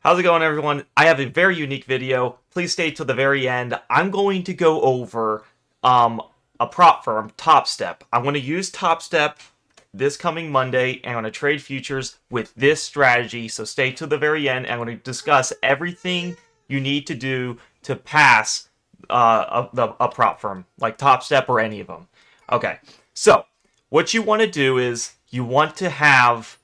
How's it going, everyone? I have a very unique video. Please stay till the very end. I'm going to go over a prop firm, Topstep. I'm going to use Topstep this coming Monday, and I'm going to trade futures with this strategy. So stay till the very end. I'm going to discuss everything you need to do to pass a prop firm like Topstep or any of them. Okay, so what you want to do is you want to have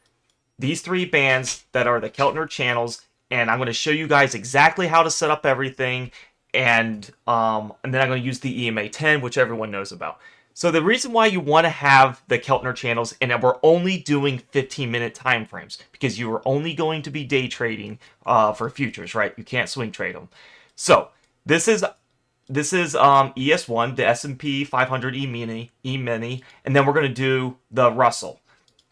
these three bands that are the Keltner channels, and I'm going to show you guys exactly how to set up everything, and then I'm going to use the EMA 10, which everyone knows about. So the reason why you want to have the Keltner channels, and we're only doing 15-minute time frames because you are only going to be day trading for futures, right? You can't swing trade them. So this is ES1, the S&P 500 E-mini, and then we're going to do the Russell.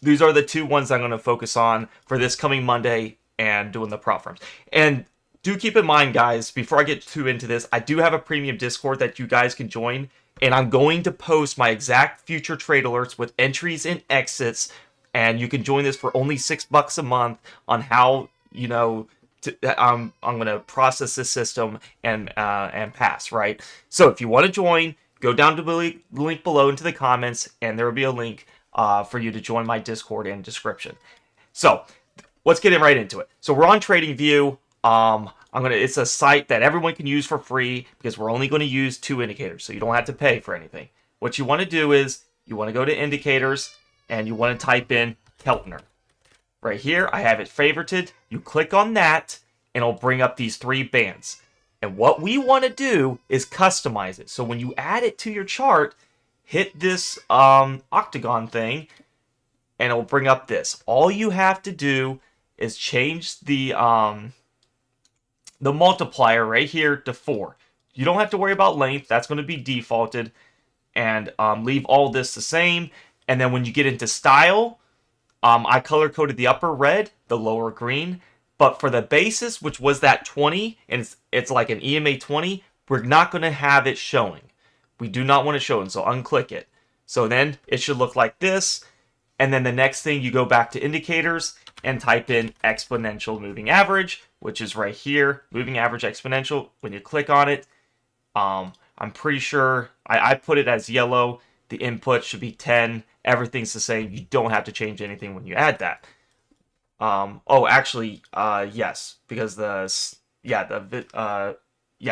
These are the two ones I'm going to focus on for this coming Monday and doing the prop firms. And do keep in mind, guys, before I get too into this, I do have a premium Discord that you guys can join, and I'm going to post my exact future trade alerts with entries and exits, and you can join this for only $6 a month on how, I'm going to process this system and pass, right? So if you want to join, go down to the link below into the comments, and there will be a link for you to join my Discord in description. So let's get right into it. So we're on TradingView. It's a site that everyone can use for free because we're only going to use two indicators, so you don't have to pay for anything. What you want to do is you want to go to indicators and you want to type in Keltner. Right here, I have it favorited. You click on that and it'll bring up these three bands. And what we want to do is customize it. So when you add it to your chart, hit this octagon thing and it'll bring up this. All you have to do is change the multiplier right here to 4. You don't have to worry about length. That's going to be defaulted. And leave all this the same. And then when you get into style, I color-coded the upper red, the lower green. But for the basis, which was that 20, and it's like an EMA 20, we're not going to have it showing. We do not want to show it, so unclick it. So then it should look like this. And then the next thing, you go back to indicators and type in exponential moving average, which is right here, moving average exponential. When you click on it, I'm pretty sure I put it as yellow. The input should be 10. Everything's the same. You don't have to change anything when you add that. Yes, because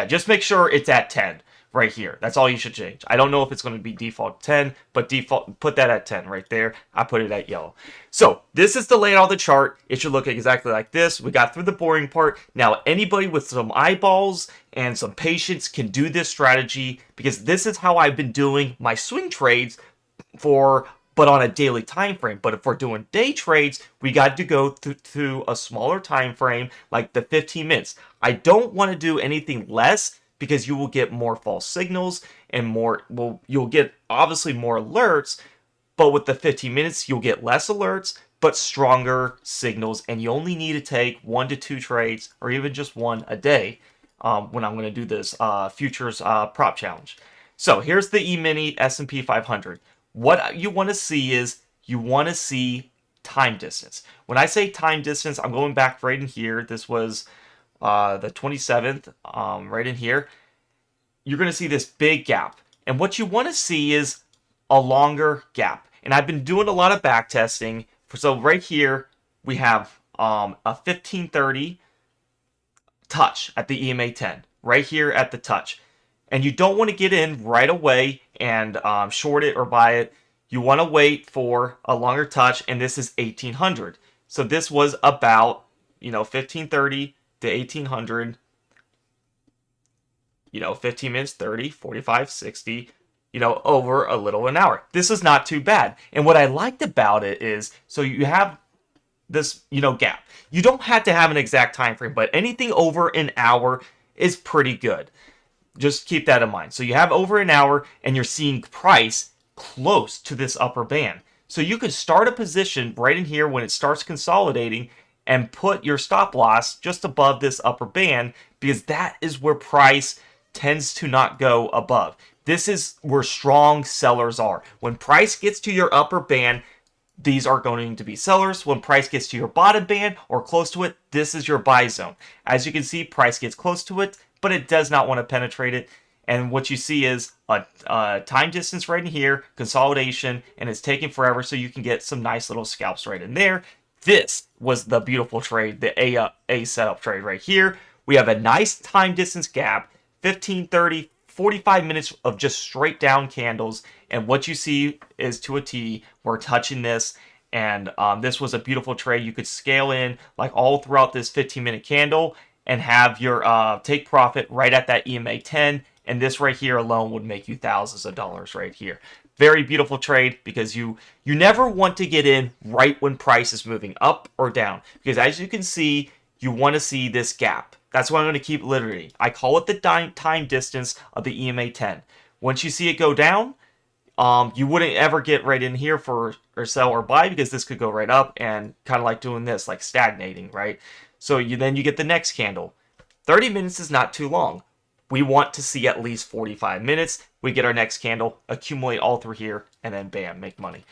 just make sure it's at 10 right here. That's all you should change. I don't know if it's going to be default 10, but default put that at 10 right there. I put it at yellow. So this is the layout of the chart. It should look exactly like this. We got through the boring part. Now anybody with some eyeballs and some patience can do this strategy because this is how I've been doing my swing trades but on a daily time frame. But if we're doing day trades, we got to go to a smaller time frame, like the 15 minutes. I don't want to do anything less because you will get more false signals and you'll get obviously more alerts, but with the 15 minutes, you'll get less alerts, but stronger signals, and you only need to take 1 to 2 trades, or even just one a day, when I'm going to do this futures prop challenge. So here's the E-mini S&P 500. What you want to see is you want to see time distance. When I say time distance, I'm going back right in here. This was the 27th, right in here. You're going to see this big gap. And what you want to see is a longer gap. And I've been doing a lot of back testing. So right here, we have a 1530 touch at the EMA 10. Right here at the touch. And you don't want to get in right away and short it or buy it. You want to wait for a longer touch, and this is 1800. So this was about 1530 to 1800. 15 minutes, 30, 45, 60. Over a little an hour. This is not too bad. And what I liked about it is, so you have this gap. You don't have to have an exact time frame, but anything over an hour is pretty good. Just keep that in mind. So you have over an hour and you're seeing price close to this upper band. So you could start a position right in here when it starts consolidating and put your stop loss just above this upper band because that is where price tends to not go above. This is where strong sellers are. When price gets to your upper band, these are going to be sellers. When price gets to your bottom band or close to it, this is your buy zone. As you can see, price gets close to it, but it does not want to penetrate it. And what you see is a time distance right in here, consolidation, and it's taking forever, so you can get some nice little scalps right in there. This was the beautiful trade, the A setup trade right here. We have a nice time distance gap, 15, 30, 45 minutes of just straight down candles. And what you see is to a T, we're touching this. And this was a beautiful trade. You could scale in like all throughout this 15-minute candle and have your take profit right at that EMA 10. And this right here alone would make you thousands of dollars right here. Very beautiful trade because you never want to get in right when price is moving up or down. Because as you can see, you want to see this gap. That's why I'm going to keep literally. I call it the time distance of the EMA 10. Once you see it go down, you wouldn't ever get right in here for or sell or buy because this could go right up and kind of like doing this, like stagnating, right? So then you get the next candle. 30 minutes is not too long. We want to see at least 45 minutes. We get our next candle, accumulate all through here, and then bam, make money.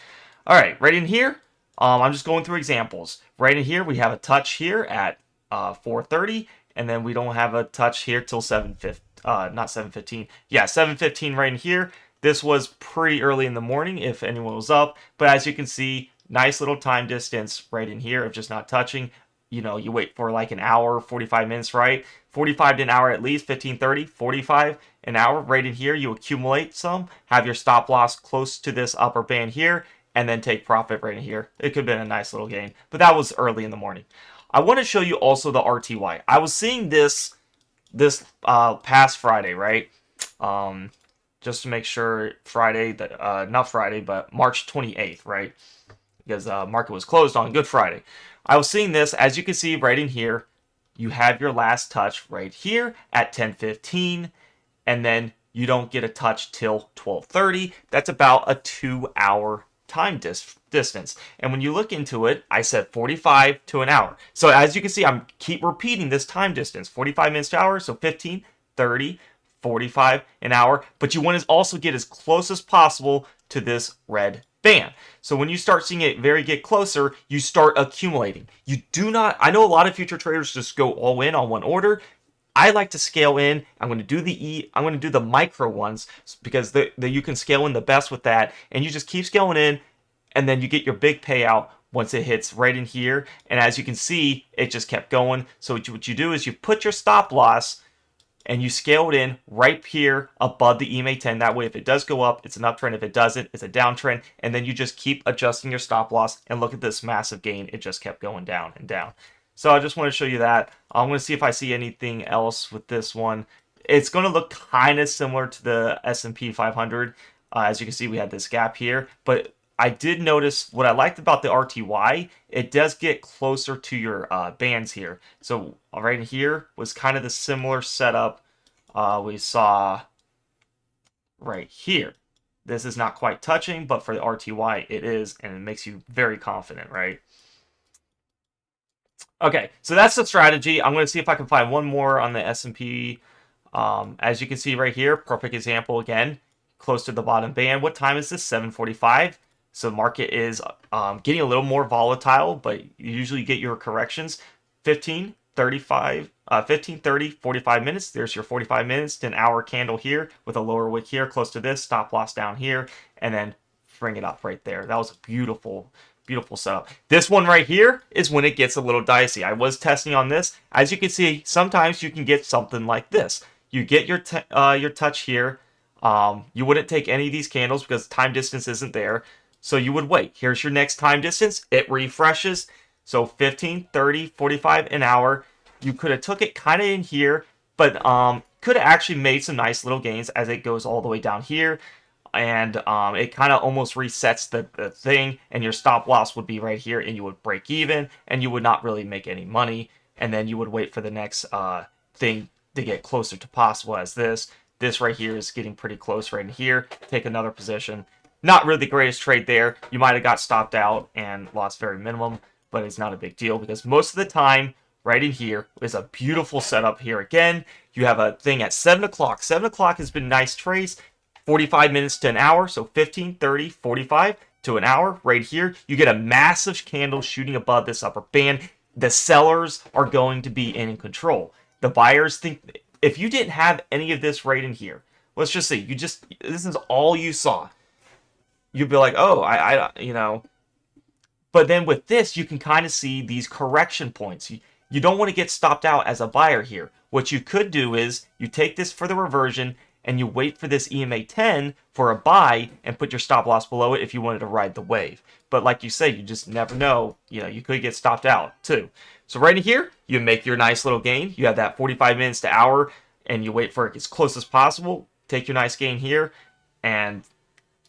All right, right in here, I'm just going through examples. Right in here, we have a touch here at 4:30, and then we don't have a touch here till 7:15. Not 7:15. Yeah, 7:15 right in here. This was pretty early in the morning if anyone was up, but as you can see, nice little time distance right in here of just not touching. You know, you wait for like an hour, 45 minutes, right? 45 to an hour at least, 15, 30, 45 an hour right in here. You accumulate some, have your stop loss close to this upper band here, and then take profit right in here. It could have been a nice little gain, but that was early in the morning. I want to show you also the RTY. I was seeing this past Friday, right? Just to make sure Friday, that not Friday, but March 28th, right? Because market was closed on Good Friday. I was seeing this, as you can see right in here, you have your last touch right here at 10:15, and then you don't get a touch till 12:30. That's about a 2-hour time distance. And when you look into it, I said 45 to an hour. So as you can see, I'm keep repeating this time distance, 45 minutes to hour, so 15, 30, 45 an hour. But you want to also get as close as possible to this red band. So when you start seeing it get closer, you start accumulating. You do not, I know a lot of future traders just go all in on one order. I like to scale in. I'm going to do the micro ones because you can scale in the best with that, and you just keep scaling in, and then you get your big payout once it hits right in here. And as you can see, it just kept going. So what you do is you put your stop loss and you scale it in right here above the EMA 10. That way, if it does go up, it's an uptrend. If it doesn't, it's a downtrend. And then you just keep adjusting your stop loss, and look at this massive gain. It just kept going down and down. So I just want to show you that. I'm going to see if I see anything else with this one. It's going to look kind of similar to the S&P 500. As you can see, we had this gap here. But I did notice what I liked about the RTY, it does get closer to your bands here. So right here was kind of the similar setup we saw right here. This is not quite touching, but for the RTY, it is, and it makes you very confident, right? Okay, so that's the strategy. I'm going to see if I can find one more on the S&P. As you can see right here, perfect example again, close to the bottom band. What time is this? 7:45. So market is getting a little more volatile, but you usually get your corrections. 15, 35, 15, 30, 45 minutes. There's your 45 minutes to an hour candle here with a lower wick here, close to this, stop loss down here, and then bring it up right there. That was a beautiful setup. This one right here is when it gets a little dicey. I was testing on this. As you can see, sometimes you can get something like this. You get your touch here. You wouldn't take any of these candles because time distance isn't there. So you would wait. Here's your next time distance. It refreshes. So 15, 30, 45 an hour. You could have took it kind of in here, but could have actually made some nice little gains as it goes all the way down here. And it kind of almost resets the thing, and your stop loss would be right here, and you would break even, and you would not really make any money. And then you would wait for the next thing to get closer to possible as this. This right here is getting pretty close right in here. Take another position. Not really the greatest trade there. You might have got stopped out and lost very minimum, but it's not a big deal because most of the time, right in here is a beautiful setup here again. You have a thing at 7 o'clock. 7 o'clock has been nice trades. 45 minutes to an hour, so 15, 30, 45. to an hour right here, you get a massive candle shooting above this upper band. The sellers are going to be in control. The buyers think if you didn't have any of this right in here, let's just say this is all you saw, you'd be like, oh, but then with this, you can kind of see these correction points. You don't want to get stopped out as a buyer here. What you could do is you take this for the reversion and you wait for this EMA 10 for a buy and put your stop loss below it if you wanted to ride the wave. But like you say, you just never know. You could get stopped out too. So right in here, you make your nice little gain. You have that 45 minutes to hour and you wait for it as close as possible. Take your nice gain here and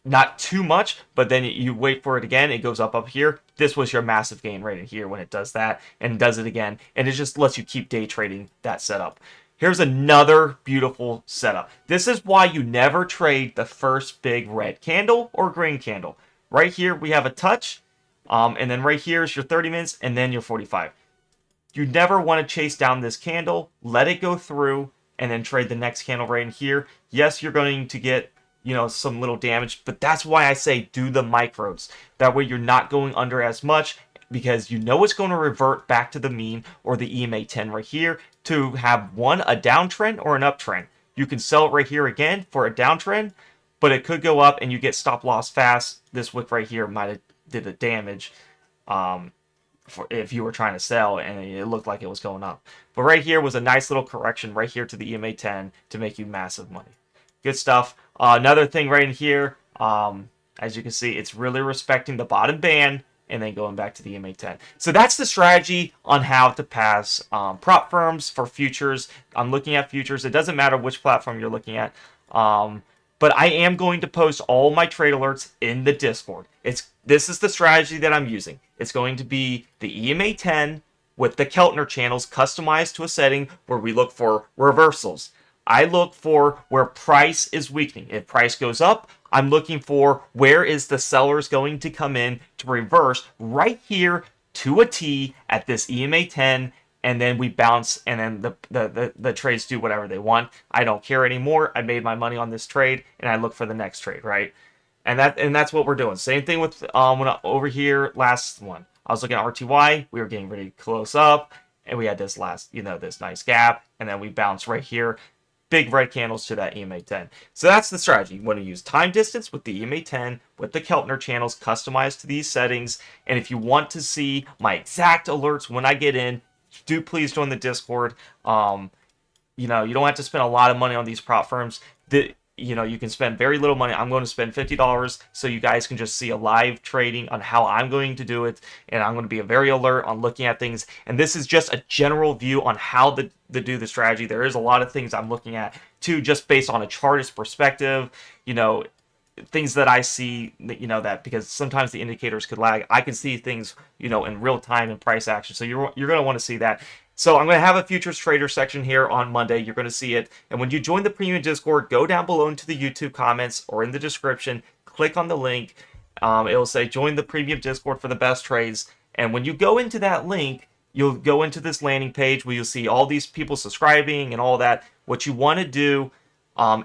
not too much, but then you wait for it again. It goes up here. This was your massive gain right in here when it does that and does it again. And it just lets you keep day trading that setup. Here's another beautiful setup. This is why you never trade the first big red candle or green candle. Right here, we have a touch. And then right here is your 30 minutes and then your 45. You never want to chase down this candle. Let it go through and then trade the next candle right in here. Yes, you're going to get some little damage, but that's why I say do the micros. That way you're not going under as much because it's going to revert back to the mean or the EMA 10 right here to have a downtrend or an uptrend. You can sell it right here again for a downtrend, but it could go up and you get stop loss fast. This wick right here might have did the damage if you were trying to sell and it looked like it was going up. But right here was a nice little correction right here to the EMA 10 to make you massive money. Good stuff. Another thing right in here, as you can see, it's really respecting the bottom band and then going back to the EMA 10. So that's the strategy on how to pass prop firms for futures. I'm looking at futures. It doesn't matter which platform you're looking at. But I am going to post all my trade alerts in the Discord. This is the strategy that I'm using. It's going to be the EMA 10 with the Keltner channels customized to a setting where we look for reversals. I look for where price is weakening. If price goes up, I'm looking for where is the sellers going to come in to reverse right here to a T at this EMA 10, and then we bounce, and then the trades do whatever they want. I don't care anymore. I made my money on this trade, and I look for the next trade, right? And that's what we're doing. Same thing with over here, last one. I was looking at RTY. We were getting really close up, and we had this this nice gap, and then we bounced right here. Big red candles to that EMA 10. So that's the strategy. You want to use time distance with the EMA 10 with the Keltner channels customized to these settings. And if you want to see my exact alerts when I get in, do please join the Discord. You don't have to spend a lot of money on these prop firms. You can spend very little money. I'm going to spend $50 so you guys can just see a live trading on how I'm going to do it. And I'm going to be very alert on looking at things. And this is just a general view on how to do the strategy. There is a lot of things I'm looking at too, just based on a chartist perspective. Things that I see, that because sometimes the indicators could lag. I can see things, in real time in price action. So you're going to want to see that. So I'm going to have a futures trader section here on Monday. You're going to see it. And when you join the premium Discord, go down below into the YouTube comments or in the description. Click on the link. It will say join the premium Discord for the best trades. And when you go into that link, you'll go into this landing page where you'll see all these people subscribing and all that. What you want to do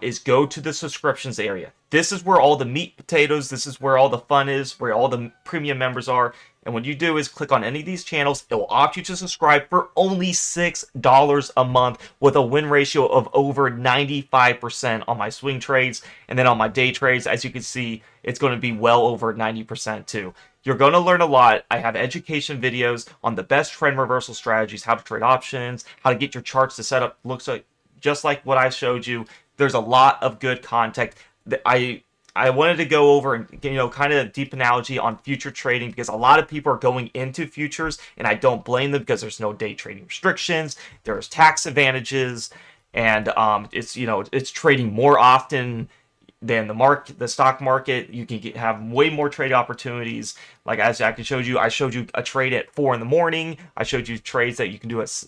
is go to the subscriptions area. This is where all the meat potatoes, this is where all the fun is, where all the premium members are. And what you do is click on any of these channels. It will opt you to subscribe for only $6 a month with a win ratio of over 95% on my swing trades. And then on my day trades, as you can see, it's going to be well over 90% too. You're going to learn a lot. I have education videos on the best trend reversal strategies, how to trade options, how to get your charts to set up, looks like just like what I showed you. There's a lot of good content. I wanted to go over and kind of deep analogy on future trading because a lot of people are going into futures and I don't blame them because there's no day trading restrictions, there's tax advantages, and it's trading more often than the stock market. You can have way more trade opportunies. Like as I showed you, I showed you a trade at 4 in the morning. I showed you trades that you can do at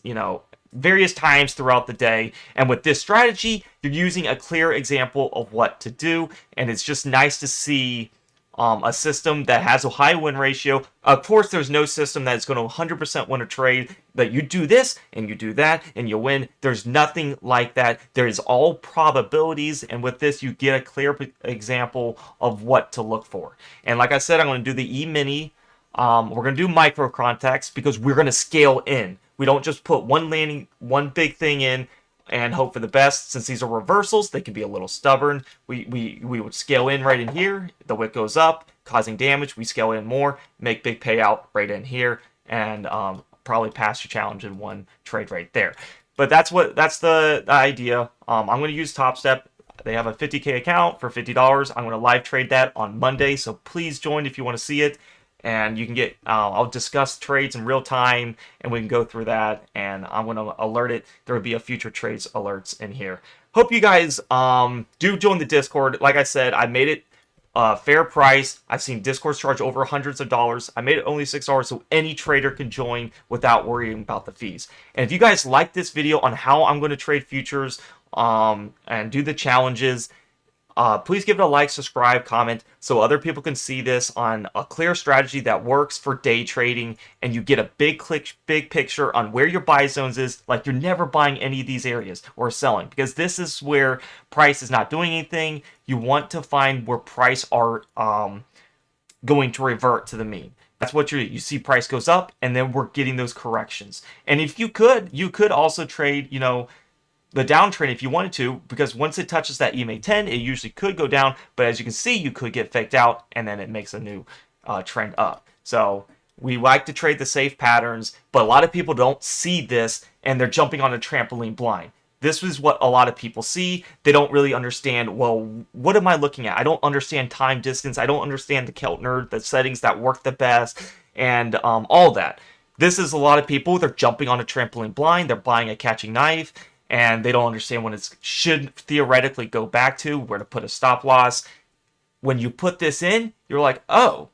various times throughout the day. And with this strategy, you're using a clear example of what to do. And it's just nice to see a system that has a high win ratio. Of course, there's no system that's going to 100% win a trade, that you do this and you do that and you win. There's nothing like that. There is all probabilities, and with this, you get a clear example of what to look for. And like I said, I'm going to do the E-mini. We're going to do micro contacts because we're going to scale in. We don't just put one big thing in and hope for the best. Since these are reversals, they can be a little stubborn. We would scale in right in here. The wick goes up, causing damage. We scale in more, make big payout right in here, and probably pass your challenge in one trade right there. But that's the idea. I'm going to use Topstep. They have a 50K account for $50. I'm going to live trade that on Monday, so please join if you want to see it. And you can get, I'll discuss trades in real time, and we can go through that, and I'm going to alert it. There will be a future trades alerts in here. Hope you guys do join the Discord. Like I said, I made it fair price. I've seen Discords charge over hundreds of dollars. I made it only $6 so any trader can join without worrying about the fees. And if you guys like this video on how I'm going to trade futures and do the challenges, please give it a like, subscribe, comment, so other people can see this on a clear strategy that works for day trading, and you get a big picture on where your buy zones is. Like, you're never buying any of these areas or selling, because this is where price is not doing anything. You want to find where price are going to revert to the mean. That's what you see. Price goes up, and then we're getting those corrections. And if you could also trade, the downtrend if you wanted to, because once it touches that EMA 10, it usually could go down, but as you can see, you could get faked out, and then it makes a new trend up. So we like to trade the safe patterns, but a lot of people don't see this, and they're jumping on a trampoline blind. This is what a lot of people see. They don't really understand, well, what am I looking at? I don't understand time, distance. I don't understand the Keltner, the settings that work the best, and all that. This is a lot of people, they're jumping on a trampoline blind. They're buying a catching knife, and they don't understand when it should theoretically go back to, where to put a stop loss. When you put this in, you're like, oh,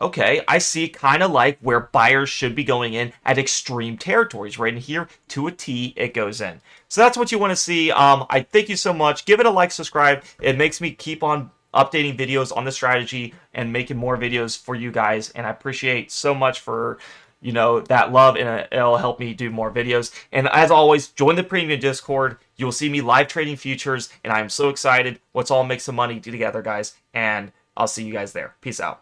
okay, I see kind of like where buyers should be going in at extreme territories. Right in here, to a T, it goes in. So that's what you want to see. I thank you so much. Give it a like, subscribe. It makes me keep on updating videos on the strategy and making more videos for you guys, and I appreciate so much for that love, and it'll help me do more videos. And as always, join the premium Discord. You'll see me live trading futures, and I'm so excited. Let's all make some money together, guys, and I'll see you guys there. Peace out.